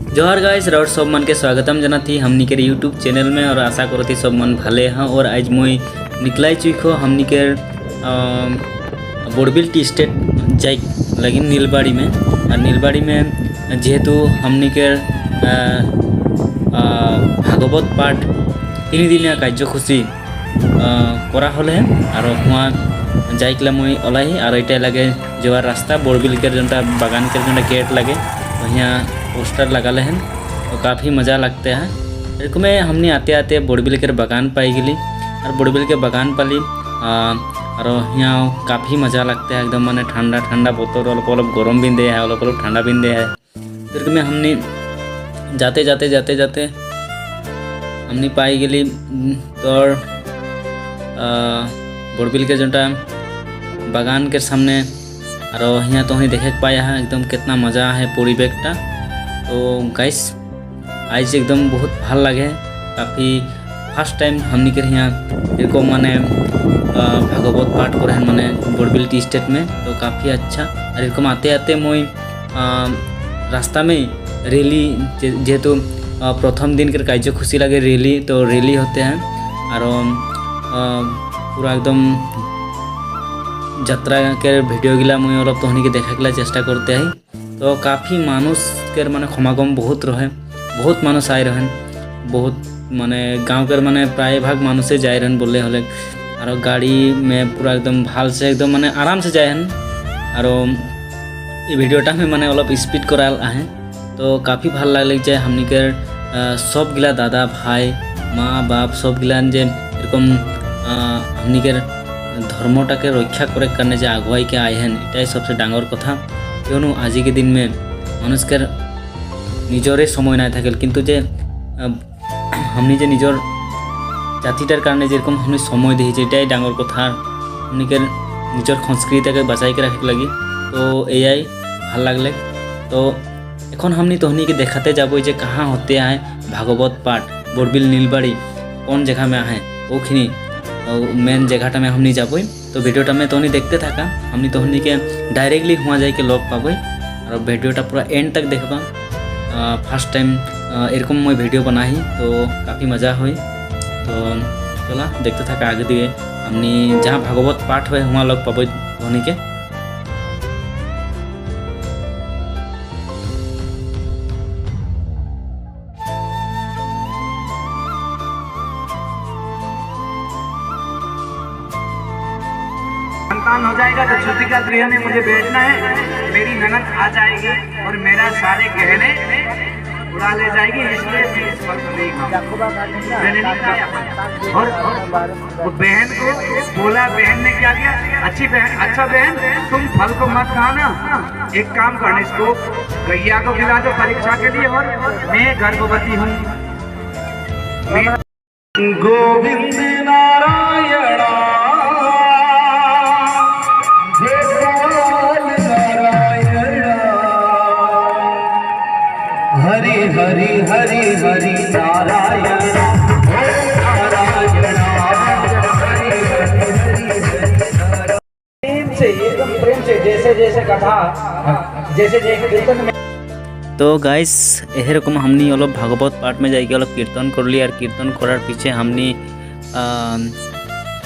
जोहार गाइस राउट सब मन के स्वागतम जना थी हमनी के यूट्यूब चैनल में और आशा करो थी सब मन भले हैं। और आज मुई निकलाई चुको हमनी के बोरबिल टी स्टेट जाए लगी नीलबाड़ी में। और नीलबाड़ी में जेहेतु हमनी के भागवत पाठ 3 दिन कार्यसूची करा हले और वहाँ जाइकला मुई ओलाई और इटा लगे जो रास्ता बोरबिल के जोटा बागान के जोटा गेट लगे यहाँ पोस्टर लगा हैं तो काफ़ी मज़ा लगता है। एरकम हमने आते आते बोरबिल के बागान पाई गली और बोरबिल के बागान पाली और यहाँ काफ़ी मज़ा लगता है एकदम माने ठंडा ठंडा बोतल अलग गरम भी दे है अलग ठंडा भी दे है। एरकम हमने जाते जाते जाते जाते हमने पाई गली तो बोरबिल के जोटा बागान के सामने और यहाँ तो हमें देखे पाया है एकदम कितना मज़ा है परिवेशटा। तो गाइस आज एकदम बहुत भल लगे काफ़ी फर्स्ट टाइम हमनी के यहाँ एरकम माने भागवत पाठ करे माने बोरबिल टी स्टेट में तो काफ़ी अच्छा। और एरकम आते आते मुई रास्ता में रैली जेहेतु प्रथम दिन के कार्यसूची लगे रैली तो रैली होते हैं और पूरा एकदम यात्रा के वीडियो गिला मुई अलग तो हनी के देखा गला चेष्टा करते हैं। तो काफ़ी मानुष के माने समागम बहुत रहे बहुत मानुष आए रहन बहुत माने गाँव के माने प्राय भाग मानुषे जाए रहन बोले हले और गाड़ी में पूरा एकदम भाल से एकदम माने आराम से जाए और ये वीडियोटा में माने अलग स्पीड कराल आहे तो काफ़ी भल लगे जाए हमनी के सब गिला दादा भाई माँ बाप सब गिला जे एरकम हमनी के धर्मटा के रक्षा करे करने जे आगुआई के आए हैं इटाई सबसे डांगर कथा। क्यों आज के दिन में मानुष के निजरे समय ना थके किंतु जे हमनी जे निजर जातिटार कारण जेरकम हमनी समय दी इटाई डांगर कथा हमनी के निजर संस्कृति के बचाई के रखे लगी तो एआई भल लगले। तो एखन हमनी तो हमनी के देखाते जाबो जे कहाँ होते आए भागवत पाठ बोरबिल नीलबाड़ी कौन जगह में आए ओखनी मेन जगहटा में हमनी जाबो तो वीडियोटा में तो नहीं देखते थका हमनी तो हमनी के डायरेक्टली हुआ जाए के लग पाबो और वीडियोटा पूरा एंड तक देखबा। फर्स्ट टाइम एरकम मैं वीडियो बनाही तो काफ़ी मज़ा हुई तो चला देखते थका आगे दिए हमनी जहाँ भागवत पाठ हुए वहाँ लग पाबो हमनी के। संतान हो जाएगा तो छुट्टिका गृह में मुझे बैठना है, मेरी ननद आ जाएगी और मेरा सारे गहने उड़ा ले जाएगी इसलिए मैं इस फल को नहीं खाऊंगा। मैंने नहीं खाया। और वो बहन को बोला बहन ने क्या किया अच्छी बहन अच्छा बहन तुम फल को मत खाना एक काम करना इसको गैया को खिला दो परीक्षा के लिए और मैं गर्भवती हूँ। गोविंद नारायण हरि हरि हरि हरि नारायण प्रेम से एकदम प्रेम से जैसे जैसे कथा जैसे जैसे कीर्तन में। तो गाइस यह रकम हमनी अलग भागवत पाठ में जाके अलग कीर्तन कर ली और कीर्तन करार पीछे हमनी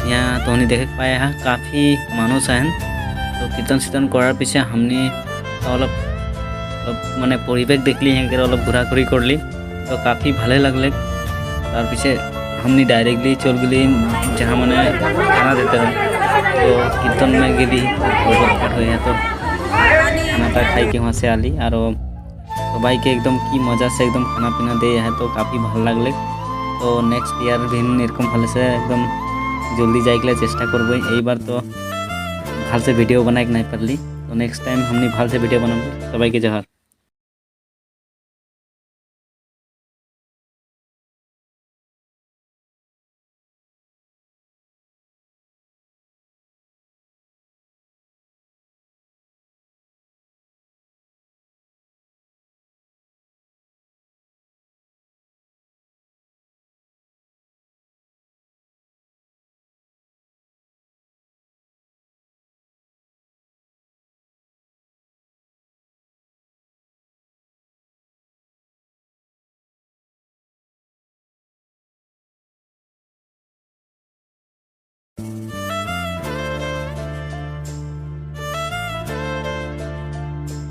यहाँ तो हमने देखे पाया है काफ़ी मानुष हैं तो कीर्तन शीर्तन करार पीछे हमनी अलग माने परिवेश देखली हैं अलग घूरा घूरी कर ली तो काफ़ी भले लगले। तार पीछे हमनी डायरेक्टली चल गली जहाँ मैंने खाना देते हैं तो कीर्तन में गली बहुत पाठ हुए हैं तो खाना खाई के वहाँ से आली और सबाई के एकदम की मज़ा से एकदम खाना पीना दे है तो काफ़ी भल लगले। तो नेक्स्ट ईयर भी एरकम भले से एकदम जल्दी जाए चेष्टा करब यही बार तो भल से वीडियो बनाए नहीं पारली तो नेक्स्ट टाइम हमनी भल से वीडियो बनाबो। सबाई के जोहार।